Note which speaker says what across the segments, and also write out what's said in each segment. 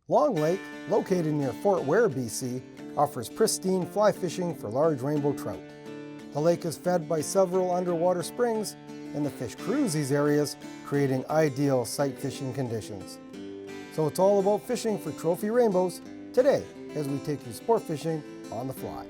Speaker 1: Long Lake, located near Fort Ware, BC, offers pristine fly fishing for large rainbow trout. The lake is fed by several underwater springs, and the fish cruise these areas, creating ideal sight fishing conditions. So it's all about fishing for trophy rainbows today as we take you sport fishing on the fly.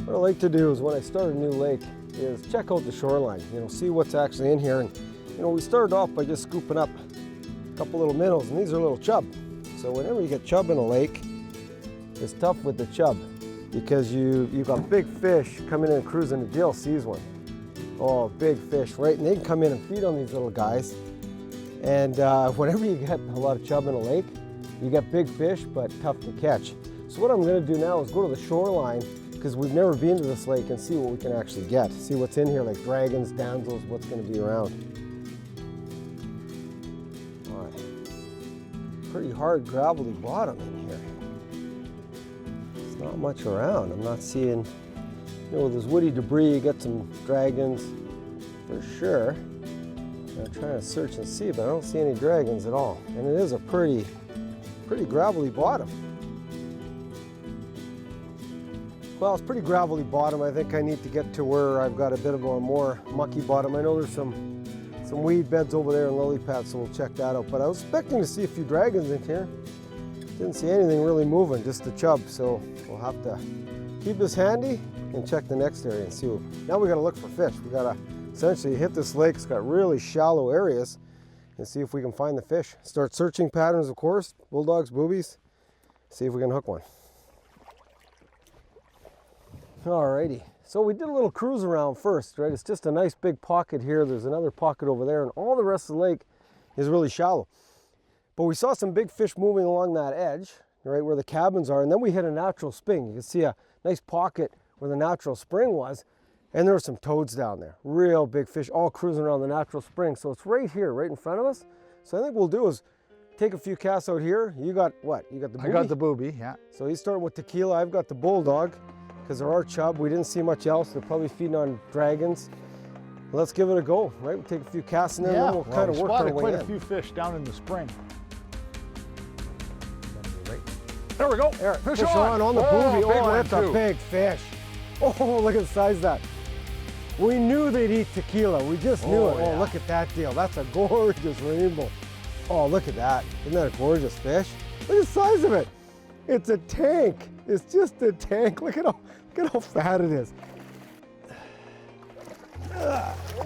Speaker 1: What I like to do is when I start a new lake is check out the shoreline, see what's actually in here. And we started off by just scooping up a couple little minnows, and these are little chub. So whenever you get chub in a lake, it's tough with the chub because you've got big fish coming in and cruising. The Jill sees one. Oh, big fish, right? And they can come in and feed on these little guys. And whenever you get a lot of chub in a lake, you get big fish, but tough to catch. So what I'm gonna do now is go to the shoreline, because we've never been to this lake, and see what we can actually get. See what's in here, like dragons, damsels, what's gonna be around. All right. Pretty hard gravelly bottom in here. There's not much around. I'm not seeing, with this woody debris, you get some dragons for sure. I'm trying to search and see, but I don't see any dragons at all. And it is a pretty gravelly bottom. Well, it's pretty gravelly bottom. I think I need to get to where I've got a bit of a more mucky bottom. I know there's some weed beds over there and lily pads, so we'll check that out. But I was expecting to see a few dragons in here. Didn't see anything really moving, just the chub. So we'll have to keep this handy and check the next area and see. Now we got to look for fish. We got to essentially hit this lake. It's got really shallow areas and see if we can find the fish. Start searching patterns, of course, bulldogs, boobies. See if we can hook one. Alrighty, so we did a little cruise around first, right? It's just a nice big pocket here. There's another pocket over there, and all the rest of the lake is really shallow. But we saw some big fish moving along that edge, right where the cabins are, and then we hit a natural spring. You can see a nice pocket where the natural spring was, and there were some toads down there. Real big fish, all cruising around the natural spring. So it's right here, right in front of us. So I think what we'll do is take a few casts out here. You got what? You got the booby?
Speaker 2: I got the booby, yeah.
Speaker 1: So he's starting with tequila. I've got the bulldog, because there are chub. We didn't see much else. They're probably feeding on dragons. Let's give it a go, right? We'll take a few casts in there, and then we'll kind of work our way in.
Speaker 2: Spotted quite a few fish down in the spring. There we go.
Speaker 1: There, fish on the booby. Oh, that's a big fish. Oh, look at the size of that. We knew they'd eat tequila. We just knew it. Oh, look at that deal. That's a gorgeous rainbow. Oh, look at that. Isn't that a gorgeous fish? Look at the size of it. It's a tank. It's just a tank. Look at how fat it is.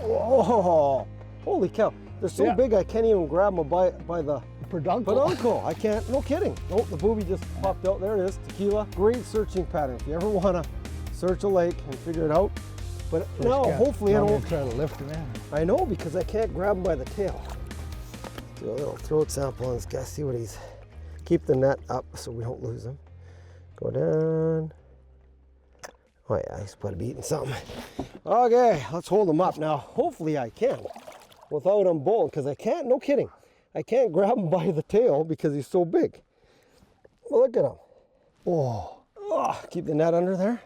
Speaker 1: Oh, holy cow. They're so big I can't even grab them by the peduncle. I can't, no kidding. Oh, the booby just popped out. There it is, tequila. Great searching pattern. If you ever want to search a lake and figure it out. But now, hopefully I don't
Speaker 2: try to lift him in.
Speaker 1: I know, because I can't grab him by the tail. Do a little throat sample on this guy, see what he's, keep the net up so we don't lose him. Go down. Oh yeah, he's probably eating something. Okay, let's hold him up now. Hopefully I can, without him bowling, because I can't, no kidding. I can't grab him by the tail because he's so big. Well, look at him. Oh, keep the net under there.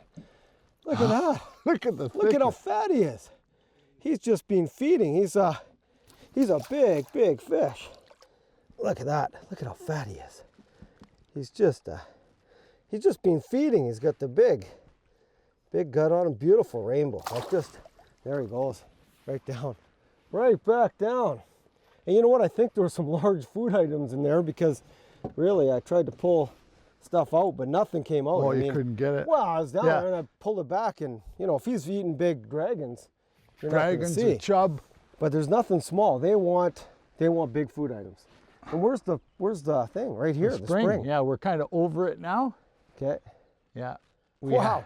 Speaker 1: Look at that. Look at how fat he is. He's just been feeding. He's a big fish. Look at that. Look at how fat he is. He's just been feeding. He's got the big gut on him. Beautiful rainbow. There he goes. Right down. Right back down. And you know what? I think there were some large food items in there, because really I tried to pull stuff out, but nothing came out.
Speaker 2: Oh, you couldn't get it?
Speaker 1: Well, I was down there and I pulled it back, and if he's eating big dragons, you're not gonna see.
Speaker 2: And chub.
Speaker 1: But there's nothing small. They want big food items. And where's the thing? Right here, the spring.
Speaker 2: Yeah, we're kind of over it now.
Speaker 1: Okay.
Speaker 2: Yeah.
Speaker 1: Wow.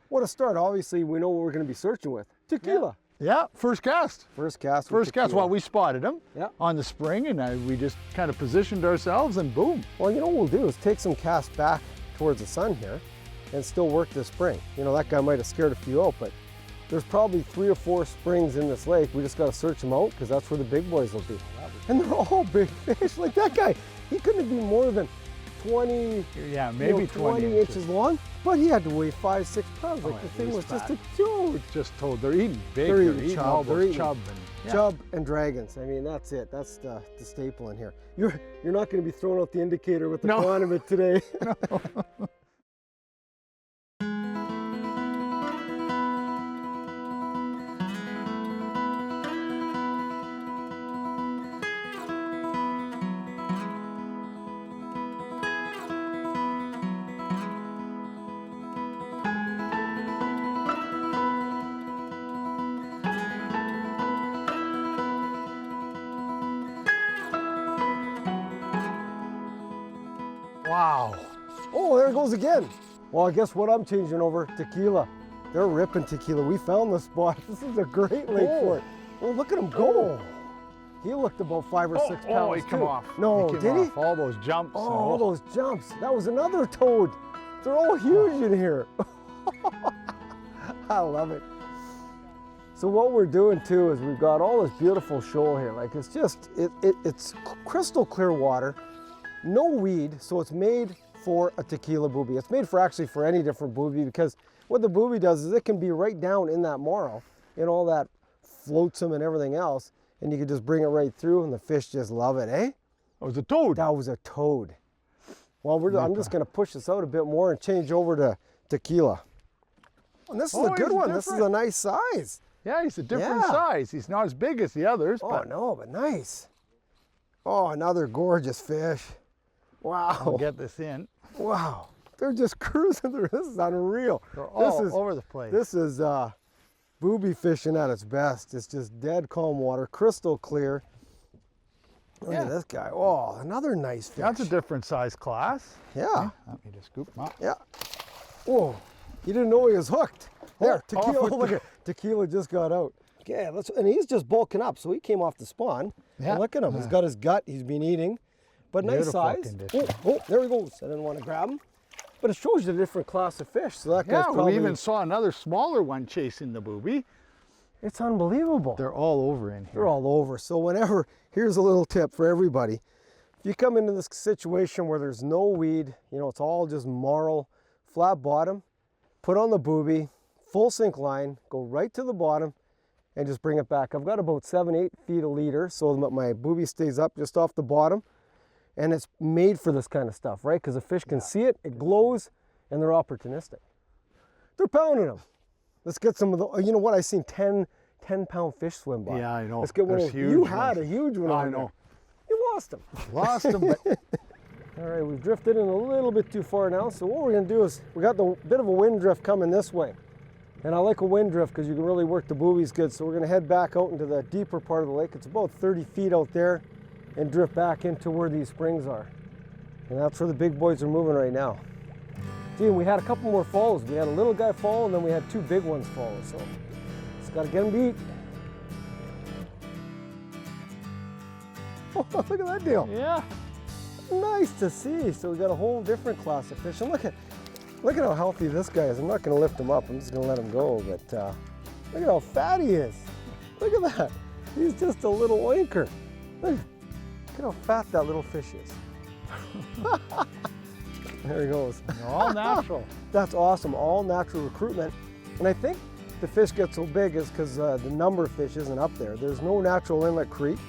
Speaker 1: What a start. Obviously, we know what we're going to be searching with. Tequila.
Speaker 2: Yeah, first cast.
Speaker 1: First cast.
Speaker 2: First cast. Well, we spotted them on the spring, and we just kind of positioned ourselves, and boom.
Speaker 1: Well, you know what we'll do is take some casts back towards the sun here, and still work this spring. You know, that guy might have scared a few out, but there's probably 3 or 4 springs in this lake. We just got to search them out because that's where the big boys will be. And they're all big fish. Like that guy, he couldn't be more than 20,
Speaker 2: yeah, maybe
Speaker 1: 20 inches long, but he had to weigh 5-6 pounds. Like the thing was just a joke.
Speaker 2: Just told they're eating big.
Speaker 1: They're eating chub.
Speaker 2: all
Speaker 1: They're
Speaker 2: those
Speaker 1: eating
Speaker 2: chub
Speaker 1: chub and dragons. I mean, that's it. That's the staple in here. You're not going to be throwing out the indicator with the condiment today.
Speaker 2: No. Wow.
Speaker 1: Oh, there it goes again. Well, guess what I'm changing over? Tequila. They're ripping tequila. We found the spot. This is a great lake for it. Well, look at him go. He looked about 5 or 6 pounds.
Speaker 2: Oh, he came off.
Speaker 1: No,
Speaker 2: he
Speaker 1: did he?
Speaker 2: All those jumps.
Speaker 1: Oh, all those jumps. That was another toad. They're all huge in here. I love it. So what we're doing too is we've got all this beautiful shoal here. Like it's just, it's crystal clear water. No weed, so it's made for a tequila booby. It's made for actually for any different booby because what the booby does is it can be right down in that marl and all that flotsam and everything else, and you can just bring it right through and the fish just love it, eh?
Speaker 2: That was a toad.
Speaker 1: That was a toad. Well, I'm just gonna push this out a bit more and change over to tequila. And this is a good one. This is a nice size.
Speaker 2: Yeah, he's a different size. He's not as big as the others.
Speaker 1: Oh, no, but nice. Oh, another gorgeous fish. Wow.
Speaker 2: I'll get this in.
Speaker 1: Wow. They're just cruising through. This is unreal.
Speaker 2: They're all over the place.
Speaker 1: This is booby fishing at its best. It's just dead calm water, crystal clear. Look at this guy. Oh, another nice fish.
Speaker 2: That's a different size class.
Speaker 1: Yeah.
Speaker 2: Okay, let me just scoop him up.
Speaker 1: Yeah. Oh, you didn't know he was hooked. There, tequila. Look at tequila just got out. Okay, and he's just bulking up. So he came off the spawn. Yeah. And look at him. He's got his gut. He's been eating. But nice size. Oh, there he goes. I didn't want to grab him. But it shows you a different class of fish. So that guy's probably...
Speaker 2: we even saw another smaller one chasing the booby.
Speaker 1: It's unbelievable.
Speaker 2: They're all over in here.
Speaker 1: They're all over. So whenever, here's a little tip for everybody. If you come into this situation where there's no weed, you know, it's all just marl, flat bottom, put on the booby, full sink line, go right to the bottom and just bring it back. I've got about 7-8 feet a leader so that my booby stays up just off the bottom. And it's made for this kind of stuff, right? Because the fish can see it, it glows, and they're opportunistic. They're pounding them. Let's get some of the, you know what, I've seen 10-pound fish swim by.
Speaker 2: Yeah, I know.
Speaker 1: Let's get one of those. You had a huge one on
Speaker 2: I know.
Speaker 1: There. You lost them.
Speaker 2: Lost them, but...
Speaker 1: All right, we've drifted in a little bit too far now, so what we're gonna do is, we got the bit of a wind drift coming this way. And I like a wind drift because you can really work the boobies good, so we're gonna head back out into the deeper part of the lake. It's about 30 feet out there, and drift back into where these springs are. And that's where the big boys are moving right now. Gee, and we had a couple more falls. We had a little guy fall, and then we had 2 big ones fall. So just gotta get them beat. Oh, look at that deal.
Speaker 2: Yeah.
Speaker 1: Nice to see. So we got a whole different class of fish. And look at how healthy this guy is. I'm not gonna lift him up. I'm just gonna let him go. But look at how fat he is. Look at that. He's just a little oinker. Look at how fat that little fish is. There he goes.
Speaker 2: All natural.
Speaker 1: That's awesome. All natural recruitment. And I think the fish get so big is because the number of fish isn't up there. There's no natural inlet creek.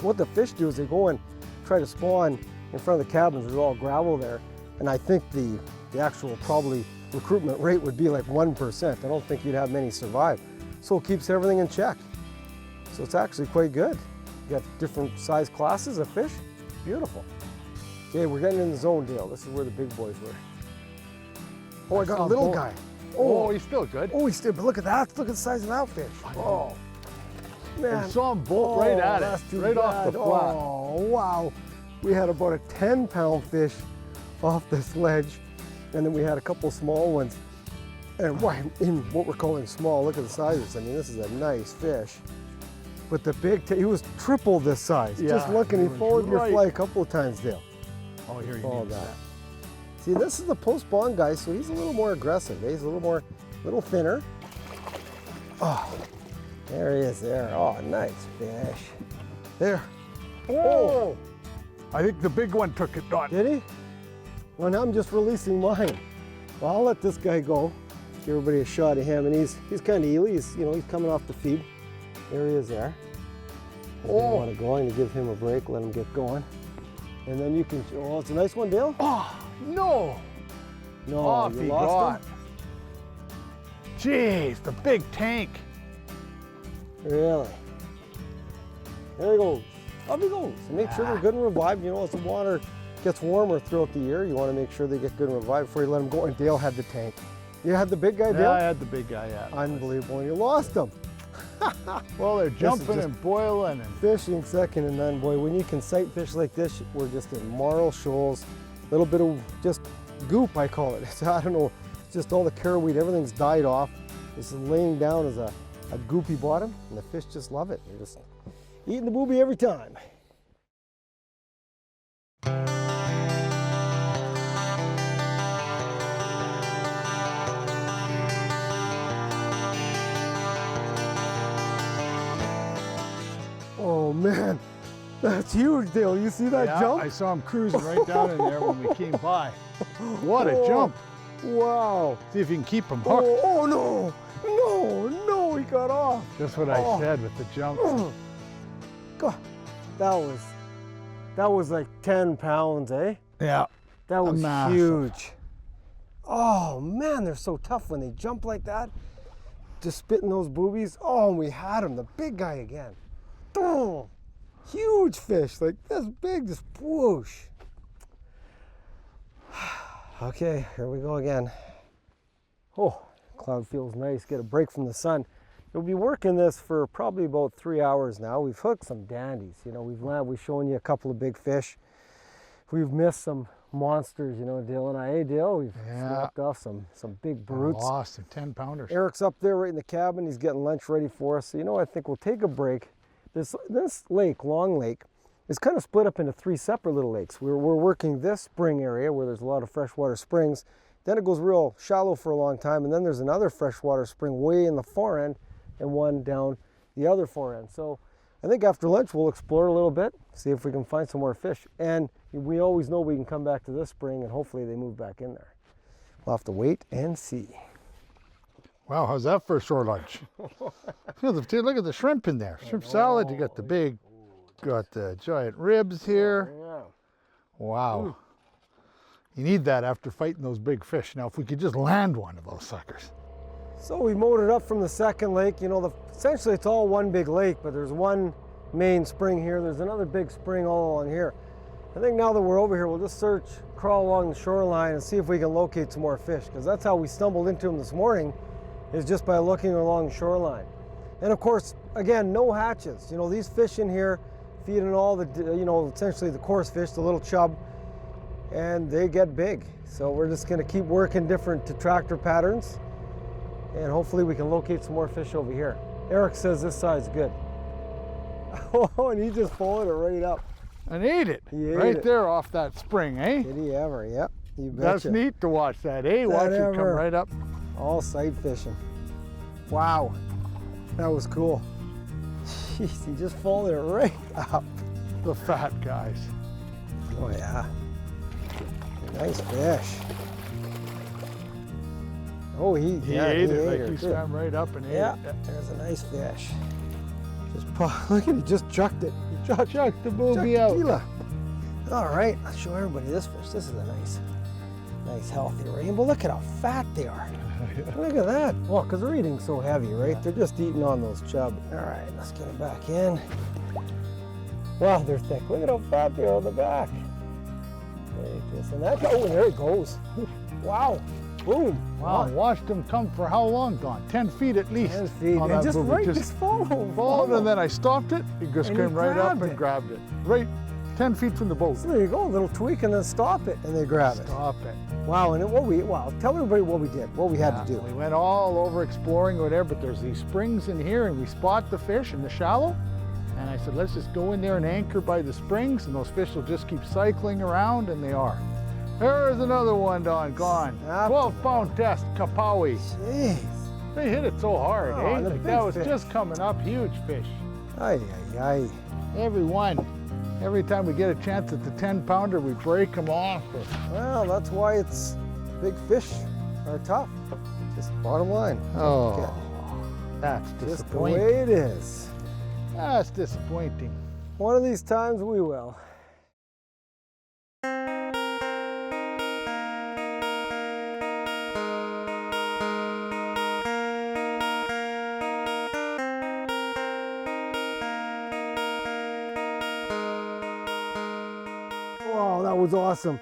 Speaker 1: What the fish do is they go and try to spawn in front of the cabins. There's all gravel there. And I think the actual probably recruitment rate would be like 1%. I don't think you'd have many survive. So it keeps everything in check. So it's actually quite good. You got different size classes of fish. Beautiful. Okay, we're getting in the zone, Dale. This is where the big boys were. Oh, I got a little guy.
Speaker 2: Oh, he's still good.
Speaker 1: Oh, he's still, but look at that. Look at the size of that fish. Oh, man.
Speaker 2: I saw him bolt right at it, right off the flat.
Speaker 1: Oh, wow. We had about a 10-pound fish off the sledge, and then we had a couple small ones. And in what we're calling small, look at the sizes. I mean, this is a nice fish. But the big, he was triple this size. Yeah, just looking, he followed your fly a couple of times, Dale.
Speaker 2: Oh, here you
Speaker 1: go.
Speaker 2: that.
Speaker 1: See, this is the post-spawn guy, so he's a little more aggressive. He's a little thinner. Oh, there he is there. Oh, nice fish.
Speaker 2: There. Oh! I think the big one took it, Don.
Speaker 1: Did he? Well, now I'm just releasing mine. Well, I'll let this guy go. Give everybody a shot of him, and he's kind of ely. He's coming off the feed. There he is there. I want to go and give him a break, let him get going. And then you can, oh, it's a nice one, Dale.
Speaker 2: Oh, no.
Speaker 1: No,
Speaker 2: Off
Speaker 1: you
Speaker 2: he
Speaker 1: lost
Speaker 2: got. Jeez, the big tank.
Speaker 1: him? Really? There he goes. Up he goes. And make sure they're good and revived. You know, as the water gets warmer throughout the year, you want to make sure they get good and revived before you let them go. And Dale had the tank. You had the big guy, Dale?
Speaker 2: Yeah, I had the big guy, yeah.
Speaker 1: Unbelievable. And you lost him.
Speaker 2: Well, they're jumping and boiling. And
Speaker 1: fishing second and none, boy. When you can sight fish like this, we're just in marl shoals. A little bit of just goop, I call it. It's, I don't know, it's just all the carrotweed, everything's died off. This is laying down as a goopy bottom, and the fish just love it. They're just eating the booby every time. Oh man, that's huge, Dale. You see that jump?
Speaker 2: I saw him cruising right down in there when we came by. What a jump.
Speaker 1: Wow.
Speaker 2: See if you can keep him hooked.
Speaker 1: Oh no, no, he got off.
Speaker 2: That's what I said with the jump.
Speaker 1: God, that was like 10 pounds, eh?
Speaker 2: Yeah.
Speaker 1: That was
Speaker 2: massive.
Speaker 1: huge. Oh man, they're so tough when they jump like that. Just spitting those boobies. Oh, and we had him, the big guy again. Oh, huge fish, like this big, just whoosh. Okay, here we go again. Oh, cloud feels nice, get a break from the sun. We'll be working this for probably about 3 hours now. We've hooked some dandies, you know, we've shown you a couple of big fish. We've missed some monsters, you know, Dale and I. Hey, Dale, we've snapped off some big brutes.
Speaker 2: Lost some 10-pounders.
Speaker 1: Eric's up there right in the cabin. He's getting lunch ready for us. So, you know, I think we'll take a break. This lake, Long Lake, is kind of split up into 3 separate little lakes. We're working this spring area where there's a lot of freshwater springs. Then it goes real shallow for a long time, and then there's another freshwater spring way in the far end and one down the other far end. So I think after lunch we'll explore a little bit, see if we can find some more fish. And we always know we can come back to this spring and hopefully they move back in there. We'll have to wait and see.
Speaker 2: Wow, how's that for a short lunch? Look at the shrimp in there. Shrimp salad, you got the giant ribs here. Wow. You need that after fighting those big fish. Now, if we could just land one of those suckers.
Speaker 1: So we mowed it up from the second lake. You know, essentially it's all one big lake, but there's one main spring here. There's another big spring all along here. I think now that we're over here, we'll just crawl along the shoreline and see if we can locate some more fish, because that's how we stumbled into them this morning, is just by looking along the shoreline. And of course, again, no hatches. You know, these fish in here feed on all the, you know, essentially the coarse fish, the little chub, and they get big. So we're just gonna keep working different detractor patterns, and hopefully we can locate some more fish over here. Eric says this side's good. Oh, and he just followed it right up.
Speaker 2: And ate it,
Speaker 1: right
Speaker 2: there off that spring, eh?
Speaker 1: Did he ever? Yep, you betcha.
Speaker 2: That's neat to watch that, eh? Watch it come right up.
Speaker 1: All sight fishing. Wow, that was cool. Jeez, he just followed it right up.
Speaker 2: The fat guys.
Speaker 1: Oh yeah, nice fish. Oh, he ate it.
Speaker 2: Like he swam right up and ate it.
Speaker 1: Yeah, there's a nice fish. Look at, he just chucked it. He
Speaker 2: chucked the booby out.
Speaker 1: Tequila. All right, I'll show everybody this fish. This is a nice healthy rainbow. Look at how fat they are. Look at that. Well, because they're eating so heavy, right? They're just eating on those chub. All right, let's get them back in. Wow, they're thick. Look at how fat they are on the back. Take this and that. Oh, there it goes. Wow. Boom.
Speaker 2: Wow, watched them come for how long, Don? 10 feet at least.
Speaker 1: 10 feet.
Speaker 2: And
Speaker 1: just followed.
Speaker 2: And then I stopped it. He just came right up and grabbed it. Right 10 feet from the boat.
Speaker 1: So there you go, a little tweak and then stop it, and they grab it.
Speaker 2: Stop it.
Speaker 1: Wow, and tell everybody what we did, what we had to do.
Speaker 2: We went all over exploring over there, but there's these springs in here, and we spot the fish in the shallow. And I said, let's just go in there and anchor by the springs, and those fish will just keep cycling around, and they are. There's another one, Don, gone. 12-pound test, Kapawi.
Speaker 1: Jeez.
Speaker 2: They hit it so hard,
Speaker 1: Oh,
Speaker 2: eh?
Speaker 1: the
Speaker 2: Like
Speaker 1: big
Speaker 2: that was
Speaker 1: fish.
Speaker 2: just coming up, huge fish.
Speaker 1: Ay, ay, ay.
Speaker 2: Every one. Every time we get a chance at the 10-pounder, we break them off.
Speaker 1: Well, that's why it's big fish are tough. Just bottom line.
Speaker 2: Oh, that's
Speaker 1: Just the
Speaker 2: disappointing.
Speaker 1: way it is.
Speaker 2: That's disappointing.
Speaker 1: One of these times we will. Wow, that was awesome.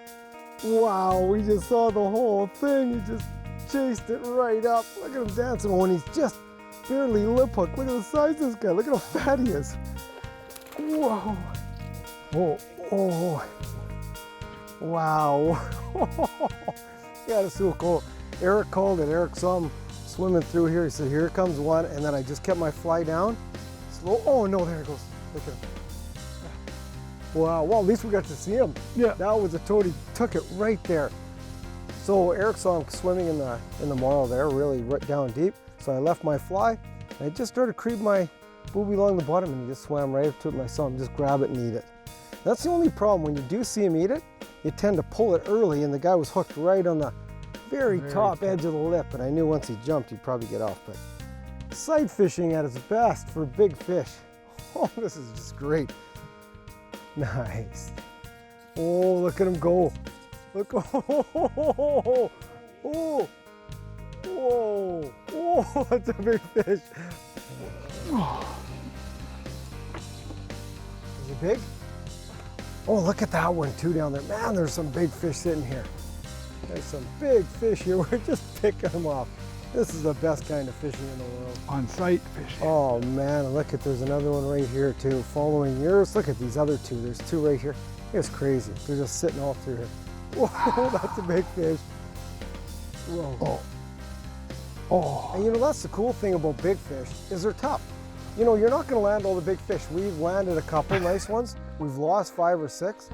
Speaker 1: Wow, we just saw the whole thing. He just chased it right up. Look at him dancing. Oh, and he's just barely lip hooked. Look at the size of this guy. Look at how fat he is. Whoa. Oh, oh. Wow. Yeah, that's so cool. Eric called it. Eric saw him swimming through here. He said, here comes one. And then I just kept my fly down. Slow. Oh, no, there it goes. Look at him. Wow, well, at least we got to see him.
Speaker 2: Yeah.
Speaker 1: That was a toad. He took it right there. So Eric saw him swimming in the marl there, really right down deep. So I left my fly, and I just started creeping my booby along the bottom, and he just swam right up to it, and I saw him just grab it and eat it. That's the only problem. When you do see him eat it, you tend to pull it early, and the guy was hooked right on the very top edge of the lip, and I knew once he jumped, he'd probably get off. But sight fishing at its best for big fish. Oh, this is just great. Nice. Oh, look at him go. Look. Oh, oh, oh, whoa. Oh, that's a big fish. Is he big? Oh, look at that one too down there. Man, there's some big fish sitting here. There's some big fish here. We're just picking them off. This is the best kind of fishing in the world.
Speaker 2: On sight fishing.
Speaker 1: Oh man, look at, there's another one right here too, following yours. Look at these other two. There's two right here. It's crazy. They're just sitting all through here. Whoa, that's a big fish. Whoa.
Speaker 2: Oh. Oh.
Speaker 1: And you know, that's the cool thing about big fish, is they're tough. You know, you're not gonna land all the big fish. We've landed a couple nice ones. We've lost 5 or 6.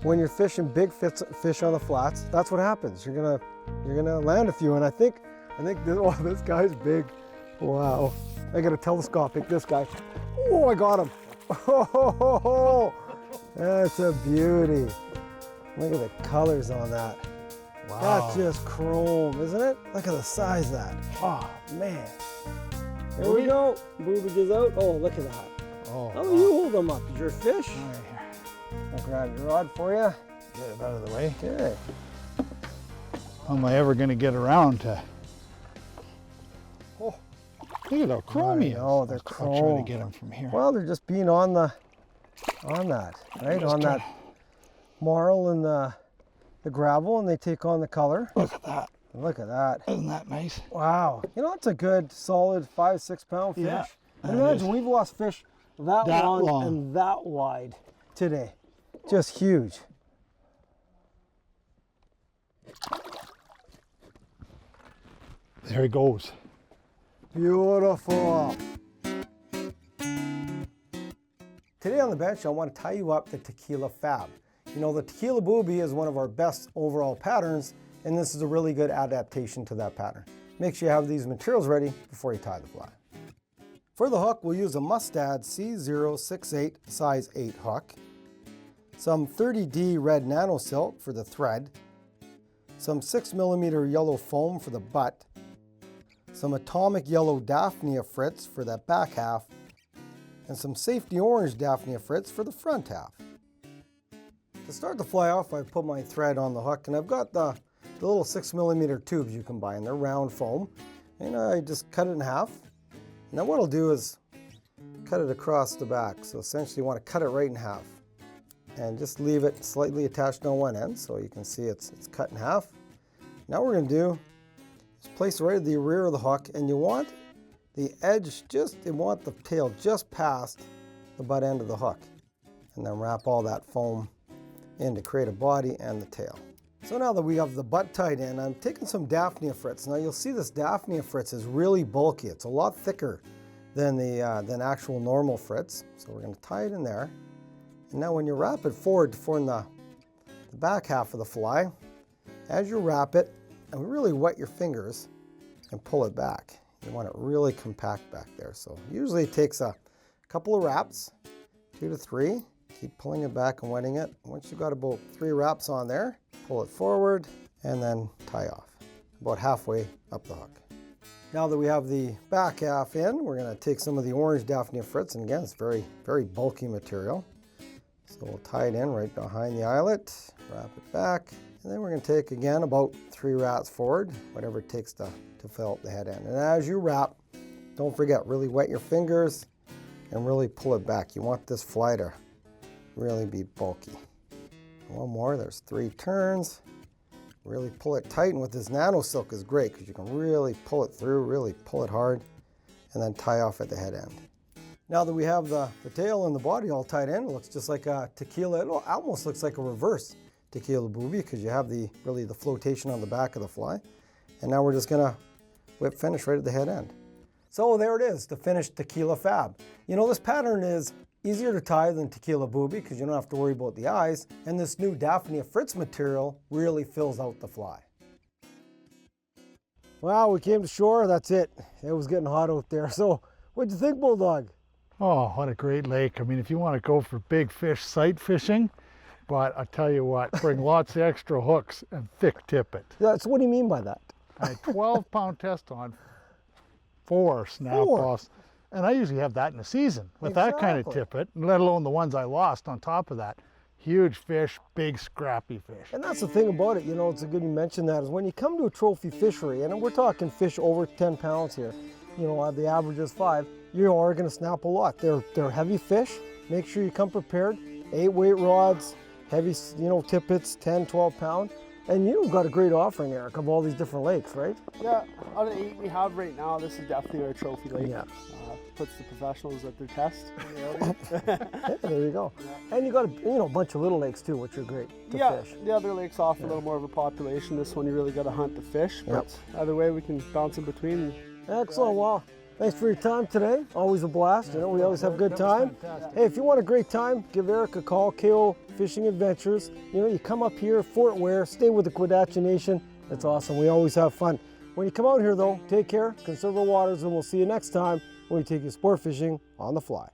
Speaker 1: When you're fishing big fish on the flats, that's what happens. You're gonna land a few, and I think this guy's big. Wow. I got a telescopic this guy. Oh, I got him. Oh, that's a beauty. Look at the colors on that.
Speaker 2: Wow.
Speaker 1: That's just chrome, isn't it? Look at the size of that. Oh, man. There we go. Booby is out. Oh, look at that.
Speaker 2: Oh,
Speaker 1: How do you hold them up? Is your fish?
Speaker 2: Right here.
Speaker 1: I'll grab your rod for you.
Speaker 2: Get it out of the way.
Speaker 1: Okay.
Speaker 2: How am I ever going to get around to?
Speaker 1: Oh.
Speaker 2: Look at how chrome he is.
Speaker 1: Oh, they're
Speaker 2: I'll try
Speaker 1: chrome.
Speaker 2: to get him from here.
Speaker 1: Well, they're just being on that, right?
Speaker 2: Just
Speaker 1: On
Speaker 2: try
Speaker 1: that marl and the gravel, and they take on the color.
Speaker 2: Look at that.
Speaker 1: Look at that.
Speaker 2: Isn't that nice?
Speaker 1: Wow. You know, it's a good, solid 5-6 pound fish.
Speaker 2: Yeah,
Speaker 1: And
Speaker 2: that
Speaker 1: imagine
Speaker 2: is.
Speaker 1: we've lost fish that long and that wide today. Just huge.
Speaker 2: There he goes.
Speaker 1: Beautiful. Today on the bench, I want to tie you up the Tequila Fab. You know, the Tequila Booby is one of our best overall patterns, and this is a really good adaptation to that pattern. Make sure you have these materials ready before you tie the fly. For the hook, we'll use a Mustad C068 size 8 hook, some 30D red Nano silk for the thread, some 6mm yellow foam for the butt, some atomic yellow Daphnia fritz for that back half, and some safety orange Daphnia fritz for the front half. To start the fly off, I put my thread on the hook, and I've got the little 6mm tubes you can buy, and they're round foam, and I just cut it in half. And then what I'll do is cut it across the back. So essentially you want to cut it right in half and just leave it slightly attached on one end so you can see it's cut in half. Now what we're going to do is place it right at the rear of the hook, and you want the edge you want the tail just past the butt end of the hook, and then wrap all that foam in to create a body and the tail. So now that we have the butt tied in, I'm taking some Daphnia fritz. Now you'll see this Daphnia fritz is really bulky. It's a lot thicker than than actual normal fritz. So we're going to tie it in there. And now when you wrap it forward to form the back half of the fly, As you wrap it, and really wet your fingers and pull it back. You want it really compact back there. So usually it takes a couple of wraps, 2 to 3. Keep pulling it back and wetting it. Once you've got about 3 wraps on there, pull it forward and then tie off, about halfway up the hook. Now that we have the back half in, we're gonna take some of the orange Daphnia fritz, and again, it's very, very bulky material. So we'll tie it in right behind the eyelet, wrap it back, and then we're gonna take, again, about 3 wraps forward, whatever it takes to fill up the head end. And as you wrap, don't forget, really wet your fingers and really pull it back. You want this fly to really be bulky. One more, there's 3 turns. Really pull it tight, and with this nano silk is great because you can really pull it through, really pull it hard, and then tie off at the head end. Now that we have the tail and the body all tied in, it looks just like a tequila. It almost looks like a reverse tequila booby because you have really the flotation on the back of the fly. And now we're just gonna whip finish right at the head end. So there it is, the finished tequila fab. You know, this pattern is easier to tie than Tequila Booby because you don't have to worry about the eyes, and this new Daphnia fritz material really fills out the fly. Wow, we came to shore, that's it. It was getting hot out there. So what'd you think, Bulldog?
Speaker 2: Oh, what a great lake. I mean, if you want to go for big fish sight fishing, but I tell you what, bring lots of extra hooks and thick tippet.
Speaker 1: Yeah, so what do you mean by that?
Speaker 2: I had 12-pound test on 4 snap offs. And I usually have that in a season with that kind of tippet, let alone the ones I lost on top of that. Huge fish, big scrappy fish.
Speaker 1: And that's the thing about it, you know, it's a good you mention that, is when you come to a trophy fishery, and we're talking fish over 10 pounds here, you know, the average is 5, you are going to snap a lot. They're heavy fish. Make sure you come prepared. 8 weight rods, heavy, you know, tippets, 10, 12 pound. And you've got a great offering, Eric, of all these different lakes, right?
Speaker 3: Yeah, out of the 8 we have right now, this is definitely our trophy lake.
Speaker 1: Yeah.
Speaker 3: Puts the professionals at their test.
Speaker 1: There you go. Yeah. And you got a bunch of little lakes too, which are great to fish.
Speaker 3: The other lakes offer a little more of a population. This one you really got to hunt the fish, but either way we can bounce in between.
Speaker 1: Excellent. Well, thanks for your time today. Always a blast. You know, we always have a good time. Hey, if you want a great time, give Eric a call. KO Fishing Adventures. You know, you come up here, Fort Ware, stay with the Quadacha Nation. It's awesome. We always have fun. When you come out here, though, take care, conserve our waters, and we'll see you next time when we take you sport fishing on the fly.